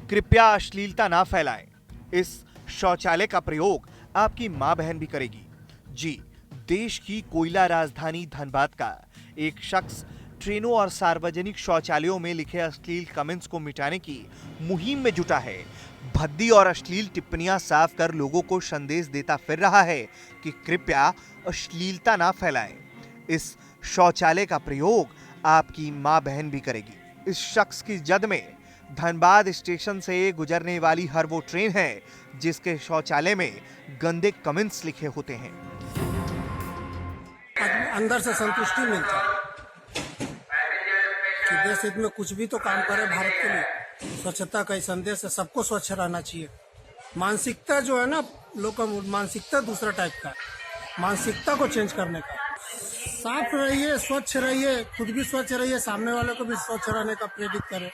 कृपया अश्लीलता ना फैलाएं। इस शौचालय का प्रयोग आपकी मां बहन भी करेगी। जी, देश की कोयला राजधानी धनबाद का एक शख्स ट्रेनों और सार्वजनिक शौचालयों में लिखे अश्लील कमेंट्स को मिटाने की मुहिम में जुटा है। भद्दी और अश्लील टिप्पणियां साफ कर लोगों को संदेश देता फिर रहा है कि कृपया अश्लीलता ना फैलाएं। इस शौचालय का प्रयोग आपकी मां बहन भी करेगी। इस शख्स की जद में धनबाद स्टेशन से गुजरने वाली हर वो ट्रेन है जिसके शौचालय में गंदे कमेंट्स लिखे होते हैं। अंदर से संतुष्टि मिलता है कि देश हित में कुछ भी तो काम करे भारत के लिए। स्वच्छता का ही संदेश है, सबको स्वच्छ रहना चाहिए। मानसिकता जो है ना, लोग का मानसिकता दूसरा टाइप का है, मानसिकता को चेंज करने का। साफ रहिए, स्वच्छ रहिए, खुद भी स्वच्छ रहिए, सामने वाले को भी स्वच्छ रहने का प्रेरित करें।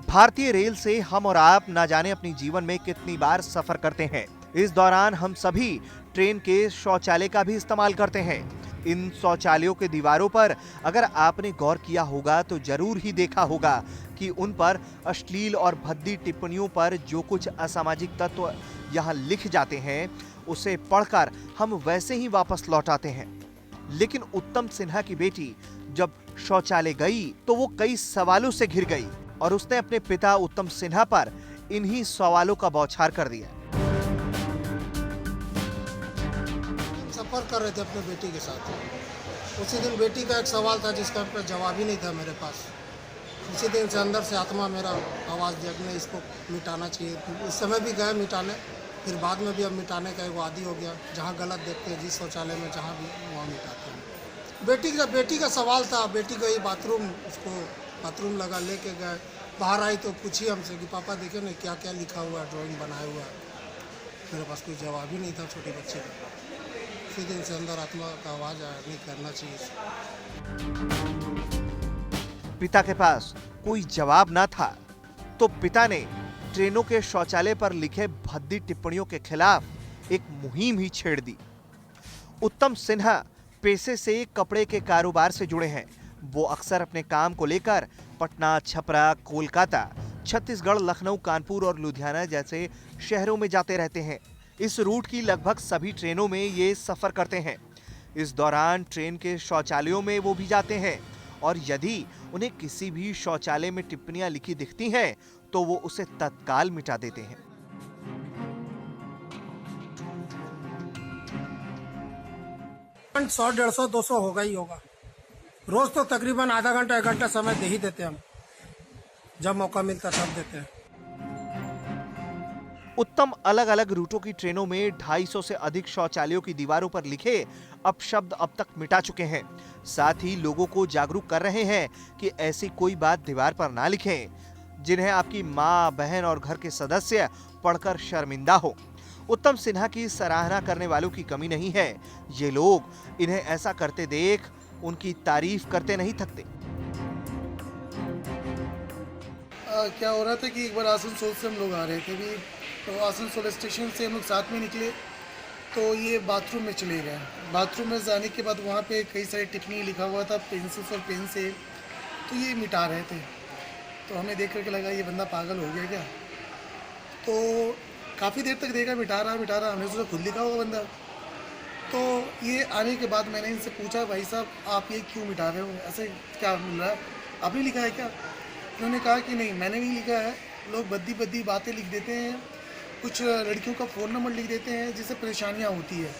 भारतीय रेल से हम और आप ना जाने अपनी जीवन में कितनी बार सफर करते हैं। इस दौरान हम सभी ट्रेन के शौचालय का भी इस्तेमाल करते हैं। इन शौचालयों के दीवारों पर अगर आपने गौर किया होगा तो जरूर ही देखा होगा कि उन पर अश्लील और भद्दी टिप्पणियों पर जो कुछ असामाजिक तत्व यहाँ लिख जाते हैं उसे पढ़कर हम वैसे ही वापस लौट आते हैं। लेकिन उत्तम सिन्हा की बेटी जब शौचालय गई तो वो कई सवालों से घिर गई और उसने अपने पिता उत्तम सिन्हा पर इन्हीं सवालों का बौछार कर दिया। सफर कर रहे थे अपने बेटी के साथ। उसी दिन बेटी का एक सवाल था जिसका जवाब ही नहीं था मेरे पास। उसी दिन से अंदर से आत्मा मेरा आवाज़ दिया कि नहीं, इसको मिटाना चाहिए। इस समय भी गए मिटाने, फिर बाद में भी अब मिटाने का एक आदी हो गया। जहाँ गलत देखते हैं, जिस शौचालय में जहाँ भी वहाँ मिटाते हैं। बेटी का सवाल था, बेटी गई बाथरूम, उसको बाथरूम लगा, लेके गए। बाहर आई तो पूछी हमसे कि पापा देखे ना क्या क्या लिखा हुआ है, ड्राइंग बनाया हुआ है। मेरे पास कोई जवाब ही नहीं था छोटे बच्चे का। उसी दिन से अंदर आत्मा का आवाज़ आया, नहीं करना चाहिए। पिता के पास कोई जवाब ना था तो पिता ने ट्रेनों के शौचालय पर लिखे भद्दी टिप्पणियों के खिलाफ एक मुहिम ही छेड़ दी। उत्तम सिन्हा पेशे से कपड़े के कारोबार से जुड़े हैं। वो अक्सर अपने काम को लेकर पटना, छपरा, कोलकाता, छत्तीसगढ़, लखनऊ, कानपुर और लुधियाना जैसे शहरों में जाते रहते हैं। इस रूट की लगभग सभी ट्रेनों में ये सफर करते हैं। इस दौरान ट्रेन के शौचालयों में वो भी जाते हैं और यदि उन्हें किसी भी शौचालय में टिप्पणियां लिखी दिखती हैं तो वो उसे तत्काल मिटा देते हैं। 100, 150, 200 होगा ही होगा। रोज तो तकरीबन आधा घंटा 1 घंटा समय दे ही देते हैं हम, जब मौका मिलता तब देते हैं। उत्तम अलग अलग रूटों की ट्रेनों में 250 से अधिक शौचालयों की दीवारों पर लिखे अपशब्द अब तक मिटा चुके हैं। साथ ही लोगों को जागरूक कर रहे हैं कि ऐसी कोई बात दीवार पर ना लिखें जिन्हें आपकी मां, बहन और घर के सदस्य पढ़कर शर्मिंदा हो। उत्तम सिन्हा की सराहना करने वालों की कमी नहीं है। ये लोग इन्हें ऐसा करते देख उनकी तारीफ करते नहीं थकते। क्या हो रहा था कि एक बार आसनसोल से हम लोग आ रहे थे भी, तो आसनसोल स्टेशन से हम लोग साथ में निकले तो ये बाथरूम में चले गए। बाथरूम में जाने के बाद वहाँ पे कई सारे टिप्पणी लिखा हुआ था पेंसिल और पेन से, तो ये मिटा रहे थे। तो हमें देख करके लगा ये बंदा पागल हो गया क्या। तो काफ़ी देर तक देखा मिटा रहा, हमने सोचा खुद लिखा होगा बंदा। तो ये आने के बाद मैंने इनसे पूछा, भाई साहब आप ये क्यों मिटा रहे हो, ऐसे क्या मिल रहा है, आपने लिखा है क्या। उन्होंने कहा कि नहीं मैंने नहीं लिखा है, लोग बद्दी बातें लिख देते हैं, कुछ लड़कियों का फ़ोन नंबर लिख देते हैं जिससे परेशानियां होती है।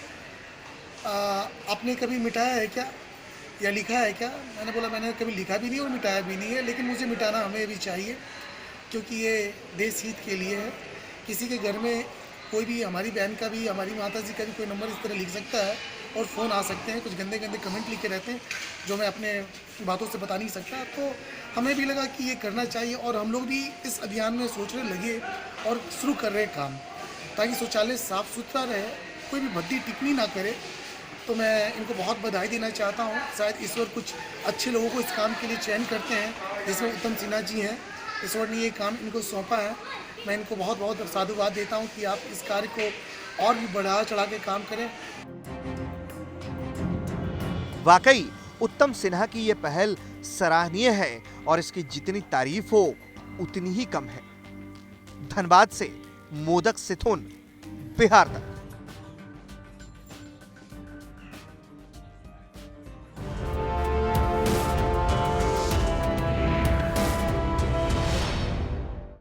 आपने कभी मिटाया है क्या या लिखा है क्या। मैंने बोला मैंने कभी लिखा भी नहीं और मिटाया भी नहीं है, लेकिन मुझे मिटाना हमें भी चाहिए क्योंकि ये देश हित के लिए है। किसी के घर में कोई भी, हमारी बहन का भी, हमारी माता जी का भी कोई नंबर इस तरह लिख सकता है और फ़ोन आ सकते हैं, कुछ गंदे कमेंट लिखे रहते हैं जो मैं अपने बातों से बता नहीं सकता। तो हमें भी लगा कि ये करना चाहिए और हम लोग भी इस अभियान में सोचने लगे और शुरू कर रहे काम, ताकि शौचालय साफ़ सुथरा रहे, कोई भी भद्दी टिप्पणी ना करे। तो मैं इनको बहुत बधाई देना चाहता हूँ। शायद ईश्वर कुछ अच्छे लोगों को इस काम के लिए चयन करते हैं, जिसमें उत्तम सिन्हा जी हैं। ईश्वर ने ये काम इनको सौंपा है। मैं इनको बहुत बहुत साधुवाद देता हूँ कि आप इस कार्य को और भी बढ़ा चढ़ा के काम करें। वाकई उत्तम सिन्हा की ये पहल सराहनीय है और इसकी जितनी तारीफ हो उतनी ही कम है। धनबाद से मोदक सिथुन, बिहार तक।